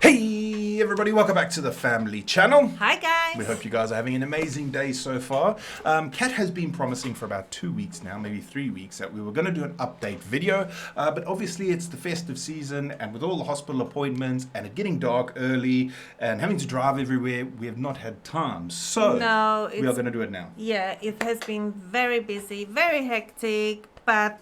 Hey everybody, welcome back to the family channel. Hi guys. We hope you guys are having an amazing day so far. Kat has been promising for about 2 weeks now, maybe 3 weeks, that we were going to do an update video, but obviously it's the festive season, and with all the hospital appointments and it getting dark early and having to drive everywhere, we have not had time. So we are going to do it now. Yeah, it has been very busy, very hectic. But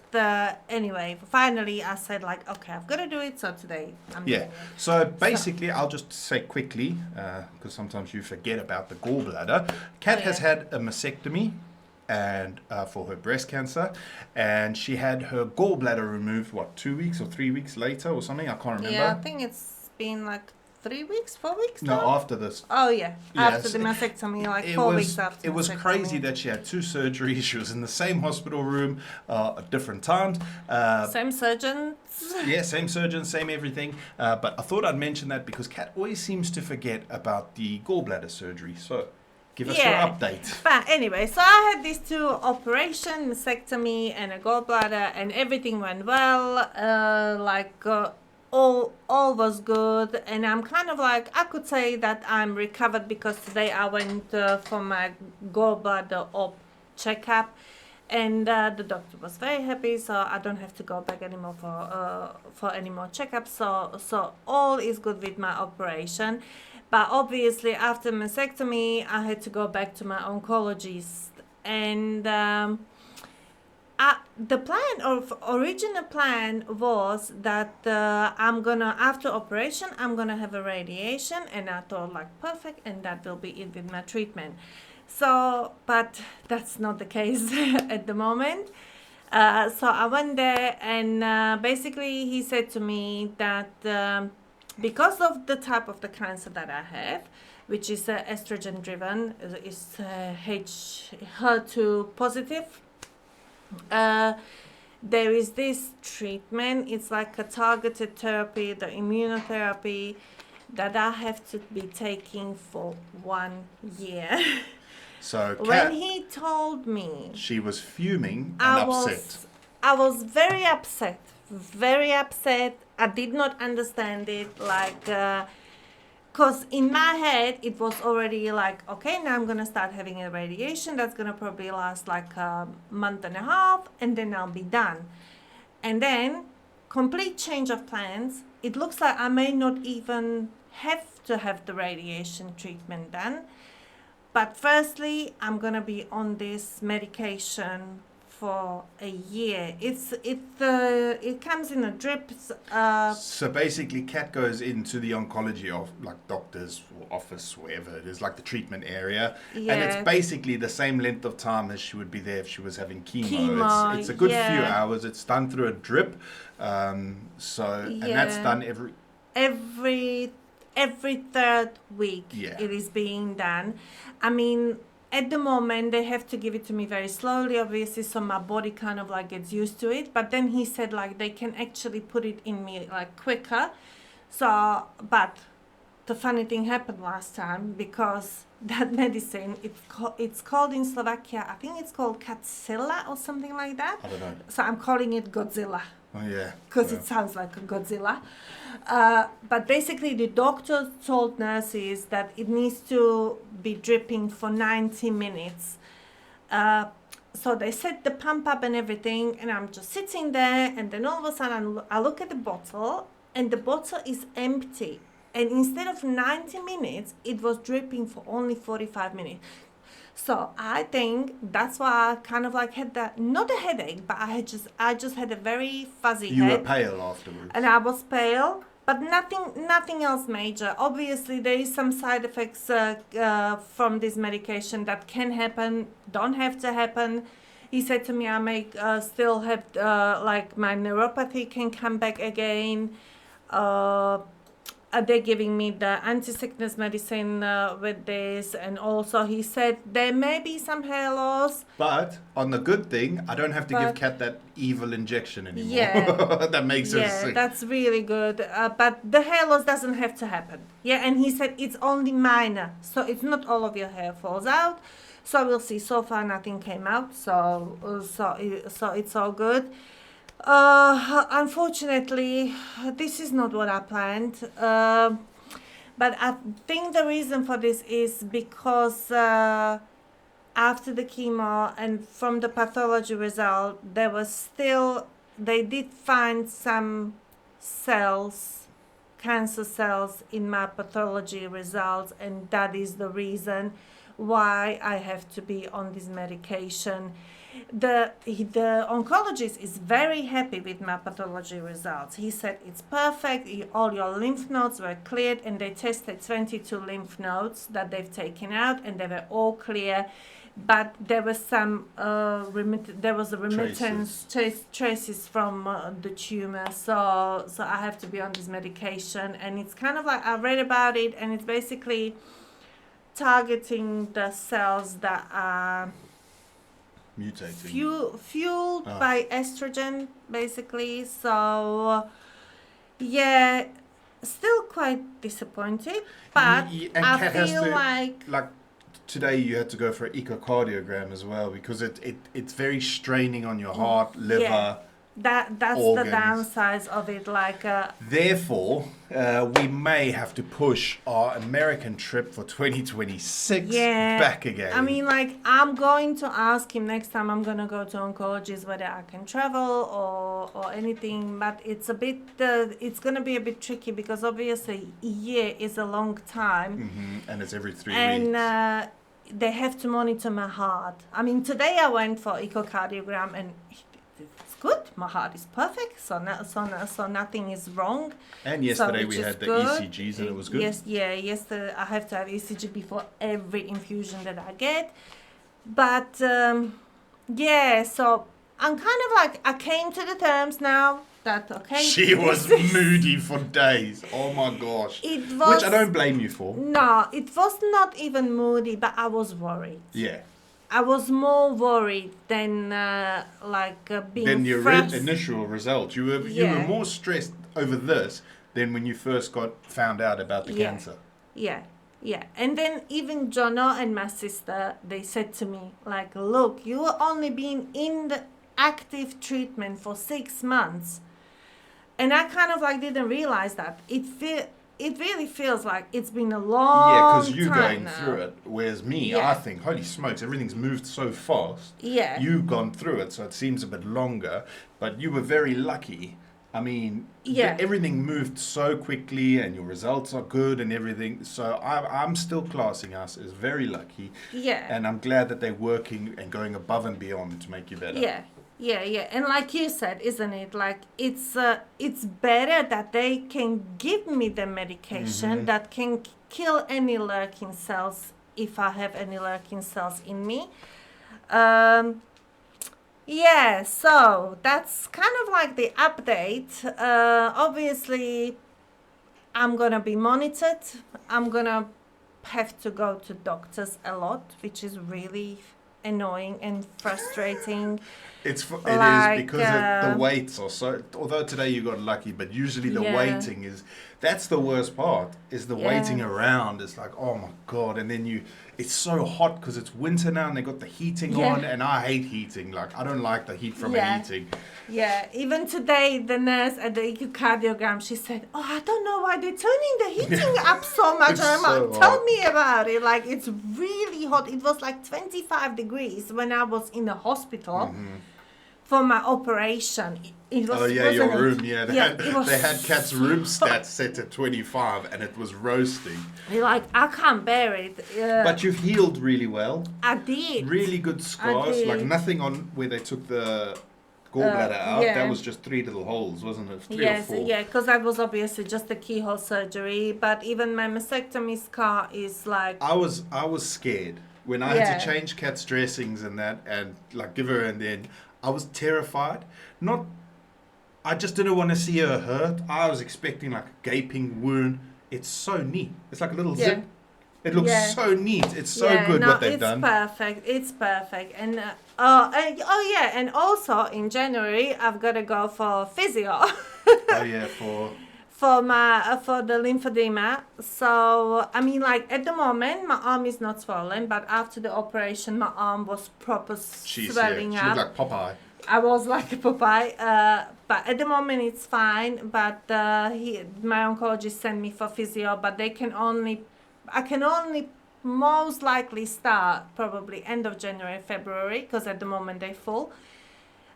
anyway, finally I said like, okay, I've got to do it. So today I'm doing it. So basically, I'll just say quickly, because sometimes you forget about the gallbladder. Kat has had a mastectomy and for her breast cancer, and she had her gallbladder removed, 2 weeks or 3 weeks later or something? I can't remember. Yeah, I think it's been like 3 weeks, 4 weeks No, now? after this. Oh yeah, Yes. after the mastectomy, like 4 weeks after. It was crazy that she had 2 surgeries. She was in the same hospital room at different times. Same surgeons. Yeah, same surgeon, same everything. But I thought I'd mention that because Kat always seems to forget about the gallbladder surgery. So give us your update. But anyway, so I had these 2 operations, mastectomy and a gallbladder, and everything went well. All was good, and I'm kind of like, I could say that I'm recovered because today I went for my gallbladder op checkup, and the doctor was very happy, so I don't have to go back anymore for any more checkups. So all is good with my operation. But obviously after mastectomy I had to go back to my oncologist, and the original plan was that after operation I'm gonna have a radiation, and I thought like perfect, and that will be it with my treatment. So, but that's not the case at the moment. So I went there, and basically he said to me that because of the type of the cancer that I have, which is estrogen driven, is HER2 positive. There is this treatment, it's like a targeted therapy, the immunotherapy, that I have to be taking for 1 year. So Kat, when he told me, she was fuming and upset. I was very upset, very upset. I did not understand it, because in my head it was already like, okay, now I'm gonna start having a radiation that's gonna probably last like a month and a half, and then I'll be done. And then complete change of plans. It looks like I may not even have to have the radiation treatment done. But firstly, I'm gonna be on this medication for a year. It comes in a drip. So basically, Kat goes into the oncology of like doctor's office, wherever it is, like the treatment area, and it's basically the same length of time as she would be there if she was having chemo. It's a good few hours. It's done through a drip, and that's done every third week. It is being done. I mean, at the moment they have to give it to me very slowly, obviously, so my body kind of like gets used to it. But then he said like they can actually put it in me like quicker. So, but the funny thing happened last time, because that medicine, it's called in Slovakia, I think it's called Katsila or something like that. I don't know. So I'm calling it Godzilla. Oh yeah. Because it sounds like a Godzilla. But basically the doctor told nurses that it needs to be dripping for 90 minutes. So they set the pump up and everything, and I'm just sitting there, and then all of a sudden I look at the bottle, and the bottle is empty. And instead of 90 minutes, it was dripping for only 45 minutes. So I think that's why I kind of like had that, not a headache, but I just had a very fuzzy head. You were pale afterwards. And I was pale, but nothing else major. Obviously, there is some side effects from this medication that can happen, don't have to happen. He said to me I may still have, like my neuropathy can come back again. They're giving me the anti-sickness medicine with this, and also he said there may be some hair loss. But on the good thing, I don't have to give Kat that evil injection anymore. That makes her sick. Yeah, that's really good. But the hair loss doesn't have to happen. Yeah, and he said it's only minor, so it's not all of your hair falls out. So we'll see. So far, nothing came out, so it's all good. Unfortunately, this is not what I planned. But I think the reason for this is because after the chemo and from the pathology result, they did find some cells, cancer cells in my pathology results, and that is the reason why I have to be on this medication. The oncologist is very happy with my pathology results. He said it's perfect. All your lymph nodes were cleared, and they tested 22 lymph nodes that they've taken out, and they were all clear. But there was some remittance traces from the tumor. So I have to be on this medication, and it's kind of like I read about it, and it's basically targeting the cells that are mutating, fueled by estrogen, basically. So yeah, still quite disappointed, but and I Kat has feel to, like today you had to go for an echocardiogram as well because it's very straining on your heart, liver. Yeah. That's organs. the downside of it. Therefore, we may have to push our American trip for 2026 back again. I mean, I'm going to ask him next time I'm going to go to oncologist whether I can travel or anything. But it's it's going to be a bit tricky because obviously a year is a long time. And it's every 3 weeks. And they have to monitor my heart. I mean, today I went for echocardiogram and it's good. My heart is perfect, so nothing is wrong. And yesterday we had the ECGs and it was good. Yesterday I have to have ECG before every infusion that I get. But so I'm kind of I came to the terms now that she was moody for days. Oh my gosh. Which I don't blame you for. No, it was not even moody, but I was worried. Yeah. I was more worried than being. Than your initial result. You were more stressed over this than when you first found out about the cancer. Yeah. And then even Jono and my sister, they said to me, look, you only been in the active treatment for 6 months. And I kind of didn't realize that. It really feels like it's been a long time. Yeah, because you're going now. through it. Whereas me, I think, holy smokes, everything's moved so fast. Yeah. You've gone through it, so it seems a bit longer. But you were very lucky. I mean, everything moved so quickly and your results are good and everything. So I'm still classing us as very lucky. Yeah. And I'm glad that they're working and going above and beyond to make you better. Yeah. And like you said, isn't it? It's better that they can give me the medication that can kill any lurking cells if I have any lurking cells in me. So that's kind of the update. Obviously, I'm gonna be monitored. I'm gonna have to go to doctors a lot, which is really annoying and frustrating. It is because the waits are so. Although today you got lucky, but usually the waiting that's the worst part. Is the waiting around? It's oh my god, and then it's so hot because it's winter now, and they got the heating on, and I hate heating. I don't like the heat from a heating. Yeah, even today the nurse at the echocardiogram, she said, "Oh, I don't know why they're turning the heating up so much." And I'm like, "Tell me about it." It's really hot. It was 25 degrees when I was in the hospital. For my operation, it was. Your room. Yeah, they had Kat's room stats set at 25, and it was roasting. I can't bear it. But you've healed really well. I did. Really good scars. Nothing on where they took the gallbladder out. That was just 3 little holes, wasn't it? 3 or 4. Yeah, because that was obviously just a keyhole surgery. But even my mastectomy scar is I was scared when I had to change Kat's dressings and that, and give her, and then. I was terrified. I just didn't want to see her hurt. I was expecting a gaping wound. It's so neat. It's like a little zip. It looks so neat. It's so good what they've done. It's perfect. And and also in January I've got to go for physio. For the lymphedema. So I mean, at the moment my arm is not swollen, but after the operation my arm was proper swelling she up. looked like Popeye. I was like a Popeye, but at the moment it's fine. But my oncologist sent me for physio, but I can only most likely start probably end of January, February, because at the moment they're full.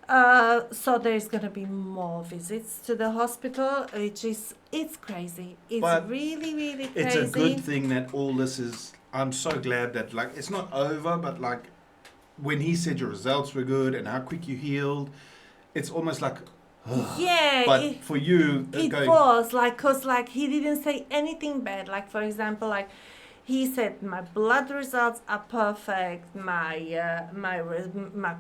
So there's gonna be more visits to the hospital, it's crazy. It's But really, really crazy. It's a good thing that all this is. I'm so glad that like it's not over, but like when he said your results were good and how quick you healed, it's almost like. Yeah, But for you, it was like, cause like he didn't say anything bad. Like for example, like he said my blood results are perfect. My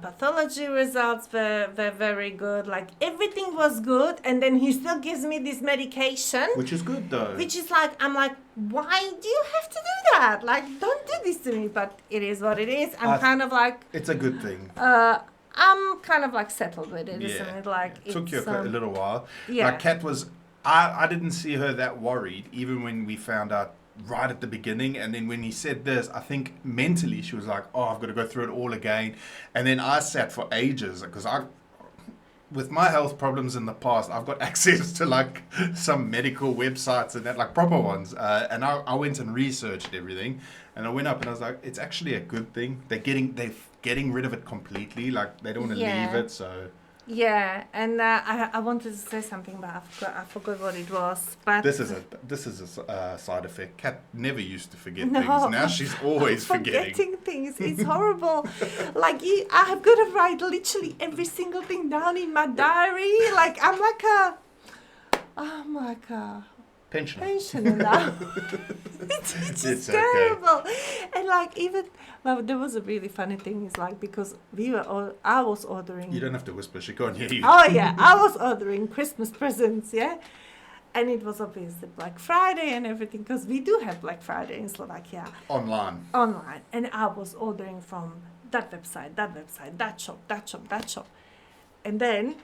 pathology results were very good. Like everything was good, and then he still gives me this medication, which is good though. which is like I'm like, why do you have to do that? Like don't do this to me. But it is what it is. I'm kind of like. It's a good thing. I'm kind of like settled with it, isn't it? Like it took you a little while. Yeah. Like Kat was, I didn't see her that worried, even when we found out right at the beginning. And then when he said this, I think mentally she was like, oh, I've got to go through it all again. And then I sat for ages because with my health problems in the past, I've got access to like some medical websites and that, like proper ones. And I went and researched everything, and I went up and I was like, it's actually a good thing. They're getting rid of it completely. Like they don't want to leave it. So yeah, and I wanted to say something, but I forgot what it was. But this is a side effect. Kat never used to forget things. Now she's always forgetting things. It's horrible. Like I have got to write literally every single thing down in my diary. Like I'm like a pensioner now. it's just terrible. Okay. And like there was a really funny thing. Is like because I was ordering. You don't have to whisper. She can't hear you. Oh yeah, I was ordering Christmas presents. Yeah. And it was obviously Black Friday and everything, because we do have Black Friday in Slovakia. Online. And I was ordering from that website, that shop. And then,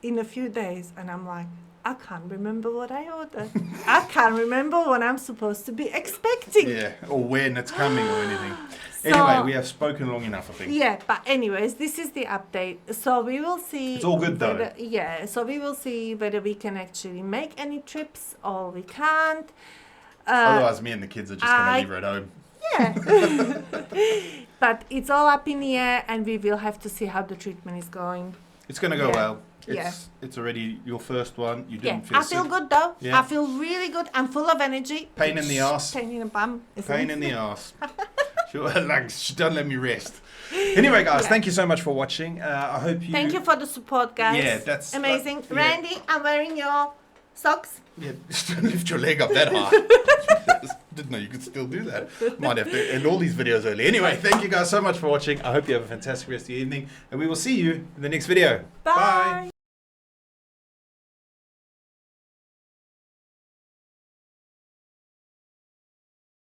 in a few days, and I'm like, I can't remember what I ordered. I can't remember what I'm supposed to be expecting. Yeah, or when it's coming or anything. Anyway, we have spoken long enough, I think. Yeah, but anyways, this is the update. So we will see. It's all good though. So we will see whether we can actually make any trips or we can't. Otherwise, me and the kids are just going to leave her at home. Yeah. But it's all up in the air, and we will have to see how the treatment is going. It's going to go well. It's already your first one. You didn't feel sick. I feel good though. Yeah. I feel really good. I'm full of energy. Pain in the ass. Pain in the bum. Pain in the ass. She don't let me rest. Anyway, guys, thank you so much for watching. I hope you. Thank you for the support, guys. Yeah, that's amazing. Randy, I'm wearing your socks. Yeah, just don't lift your leg up that high. Didn't know you could still do that. Might have to end all these videos early. Anyway, thank you guys so much for watching. I hope you have a fantastic rest of the evening, and we will see you in the next video. Bye.